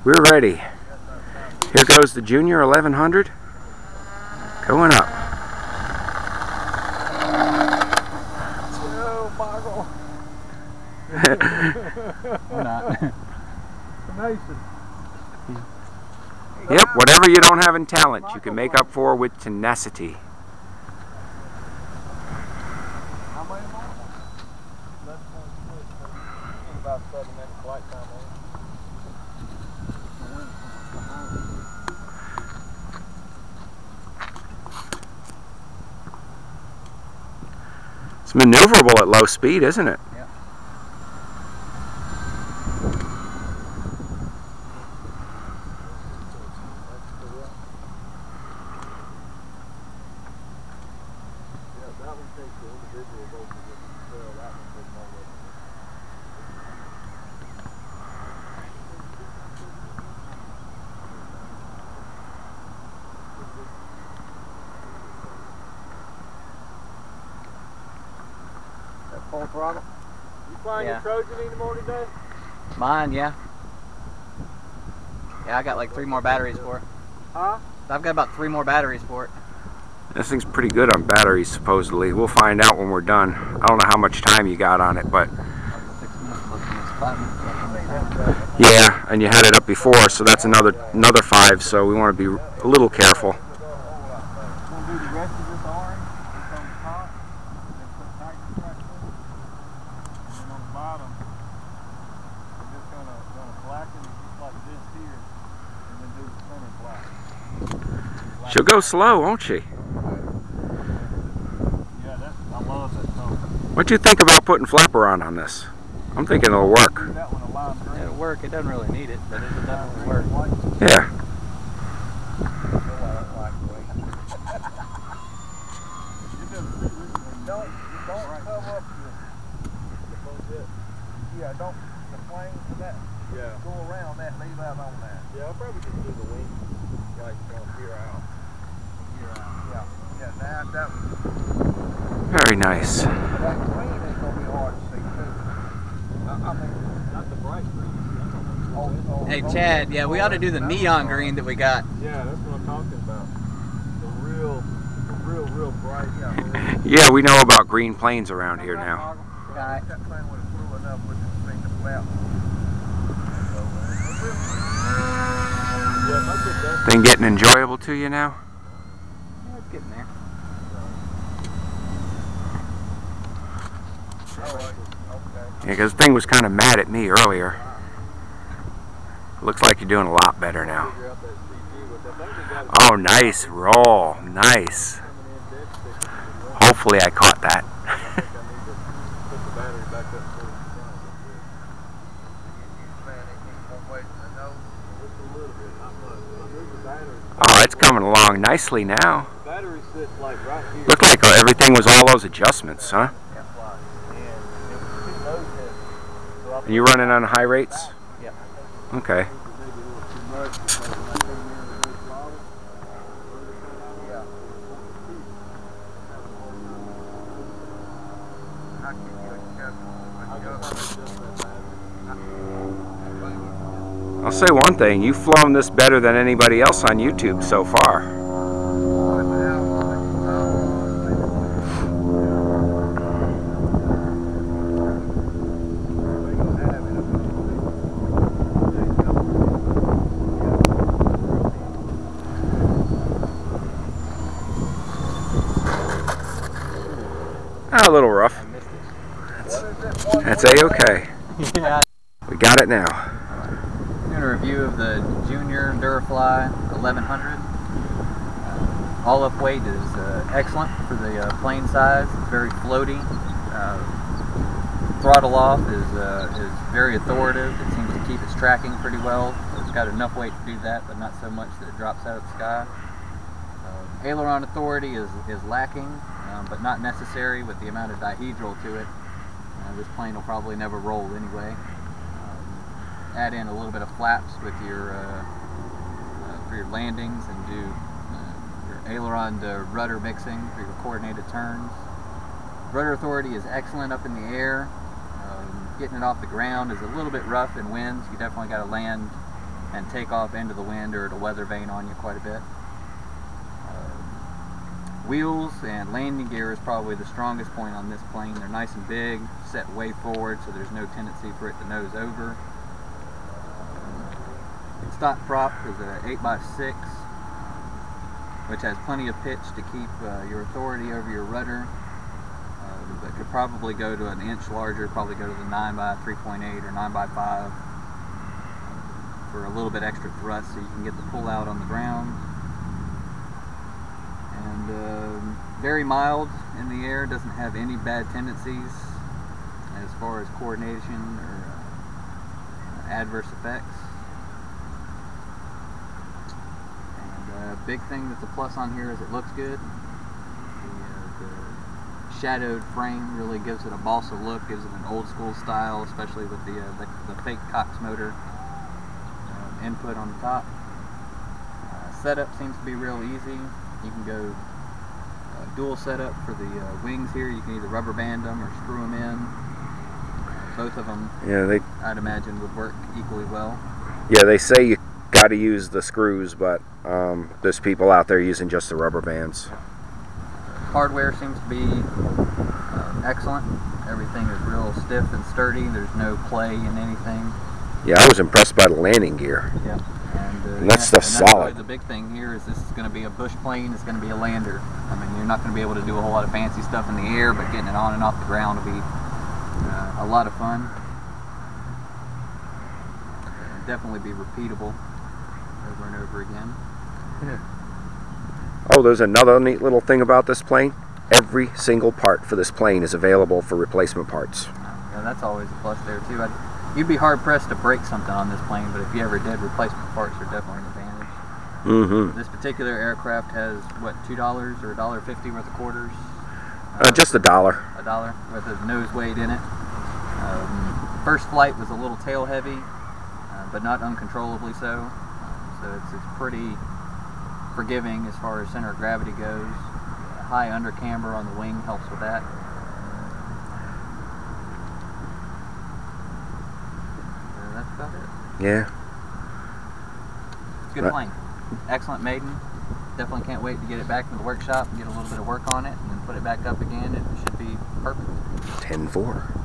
We're ready. Here goes the Junior 1100. Going up. Oh, Michael. Or not. Yep, whatever you don't have in talent, you can make up for with tenacity. How many more? About 7 minutes flight time. It's maneuverable at low speed, isn't it? Yeah. That one takes the individual voltage that you sell. That one takes all of it. That full throttle? You flying your Trojan anymore today? Mine, yeah. Yeah, I got like 3 more batteries for it. Huh? I've got about 3 more batteries for it. This thing's pretty good on batteries, supposedly. We'll find out when we're done. I don't know how much time you got on it, but... 6 minutes left, 5 minutes left. Yeah, and you had it up before, so that's another 5, so we want to be a little careful. We'll do the rest of this orange. It's on the top. Then put Titan stripes in it. And then on the bottom, we're just gonna blacken it just like this here. And then do the center black. She'll go slow, won't she? Yeah, I love that color. What do you think about putting flapper on this? I'm thinking it'll work. Do that one a lime green. It'll work. It doesn't really need it, but it'll definitely work. Yeah. Don't cover up the flames and that. Yeah. Go around that, leave that on that. Yeah, I'll probably just do the wings like from here out. Yeah, that Very nice. that green is gonna be hard to see too. I mean, not the bright green. Hey, Chad, yeah, we ought to do the neon green that we got. Yeah, that's what I'm talking about. The real bright. Yeah, we know about green planes around here now. Right. That thing would have flew enough with this thing to flap. Thing getting enjoyable to you now? Yeah, it's getting there. Yeah, because the thing was kind of mad at me earlier. Looks like you're doing a lot better now. Oh, nice roll. Nice. Hopefully I caught that. Oh, it's coming along nicely now. Looked like everything was all those adjustments, huh? And you running on high rates? Yep. Okay. I'll say one thing, you've flown this better than anybody else on YouTube so far. A little rough. That's A-okay. Yeah. We got it now. Doing a review of the Junior Durafly 1100. All-up weight is excellent for the plane size. It's very floaty. Throttle off is very authoritative. It seems to keep its tracking pretty well. It's got enough weight to do that, but not so much that it drops out of the sky. Aileron authority is lacking, but not necessary with the amount of dihedral to it. This plane will probably never roll anyway. Add in a little bit of flaps with your for your landings, and do your aileron to rudder mixing for your coordinated turns. Rudder authority is excellent up in the air. Getting it off the ground is a little bit rough in winds. You definitely got to land and take off into the wind or it'll weather vane on you quite a bit. Wheels and landing gear is probably the strongest point on this plane. They're nice and big, set way forward, so there's no tendency for it to nose over. Stock prop is an 8x6, which has plenty of pitch to keep your authority over your rudder. But could probably go to an inch larger, probably go to the 9x3.8 or 9x5 for a little bit extra thrust so you can get the pull out on the ground. And very mild in the air, doesn't have any bad tendencies as far as coordination or adverse effects. And big thing that's a plus on here is it looks good. The shadowed frame really gives it a balsa look, gives it an old school style, especially with the fake Cox motor input on the top. Setup seems to be real easy. You can go dual setup for the wings here. You can either rubber band them or screw them in. Both of them, Yeah, I'd imagine, would work equally well. yeah, they say you got to use the screws, but there's people out there using just the rubber bands. Hardware seems to be excellent. Everything is real stiff and sturdy. There's no play in anything. Yeah, I was impressed by the landing gear. Yeah. And that stuff's solid. The big thing here is this is going to be a bush plane. It's going to be a lander. I mean, you're not going to be able to do a whole lot of fancy stuff in the air, but getting it on and off the ground will be a lot of fun. Definitely be repeatable over and over again. Oh, there's another neat little thing about this plane. Every single part for this plane is available for replacement parts. Yeah, that's always a plus there too. You'd be hard pressed to break something on this plane, but if you ever did, replacement parts are definitely an advantage. Mm-hmm. This particular aircraft has, what, $2 or $1.50 worth of quarters? Just $1. $1 with a nose weight in it. First flight was a little tail heavy, but not uncontrollably so. So it's pretty forgiving as far as center of gravity goes. High under camber on the wing helps with that. That's about it. Yeah. It's a good plane. Excellent maiden. Definitely can't wait to get it back to the workshop and get a little bit of work on it and then put it back up again. It should be perfect. 10-4.